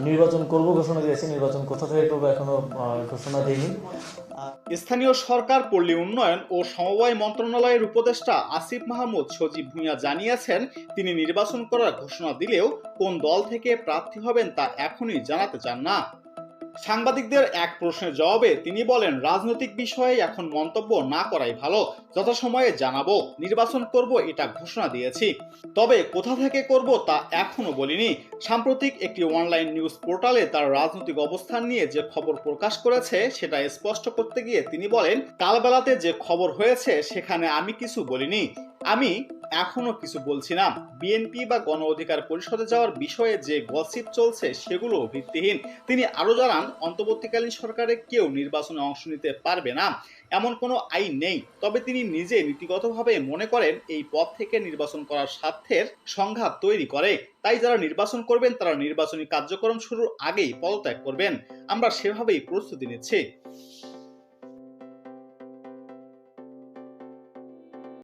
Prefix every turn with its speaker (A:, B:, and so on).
A: নির্বাচন করব ঘোষণা দিয়েছি, নির্বাচন কোথা থেকে করবো এখনো ঘোষণা দেয়নি।
B: স্থানীয় সরকার, পল্লী উন্নয়ন ও সমবায় মন্ত্রণালয়ের উপদেষ্টা আসিফ মাহমুদ সজীব ভূঁইয়া জানিয়েছেন, তিনি নির্বাচন করার ঘোষণা দিলেও কোন দল থেকে প্রার্থী হবেন তা এখনই জানাতে চান না। সাংবাদিকদের এক প্রশ্নের জবাবে তিনি বলেন, রাজনৈতিক বিষয়ে এখন মন্তব্য না করাই ভালো, যথাসময়ে জানাবো। নির্বাচন করব এটা ঘোষণা দিয়েছি, তবে কোথা থেকে করব তা এখনো বলিনি। সাম্প্রতিক একটি অনলাইন নিউজ পোর্টালে তার রাজনৈতিক অবস্থান নিয়ে যে খবর প্রকাশ করেছে সেটা স্পষ্ট করতে গিয়ে তিনি বলেন, কালবেলাতে যে খবর হয়েছে সেখানে আমি কিছু বলিনি, আমি এখনো কিছু বলছি না। বিএনপি বা গণ অধিকার পরিষদে যাওয়ার বিষয়ে যে গসিপ চলছে সেগুলো ভিত্তিহীন। তিনি আরো জানান, অন্তর্বর্তীকালীন সরকারে কেউ নির্বাচনে অংশ নিতে পারবে না, এমন কোনো আইন নেই। তবে তিনি নিজে নীতিগতভাবে মনে করেন এই পথ থেকে নির্বাচন করার স্বার্থের সংঘাত তৈরি করে। তাই যারা নির্বাচন করবেন তারা নির্বাচনী কার্যক্রম শুরুর আগেই পদত্যাগ করবেন। আমরা সেভাবেই প্রস্তুতি নিচ্ছি।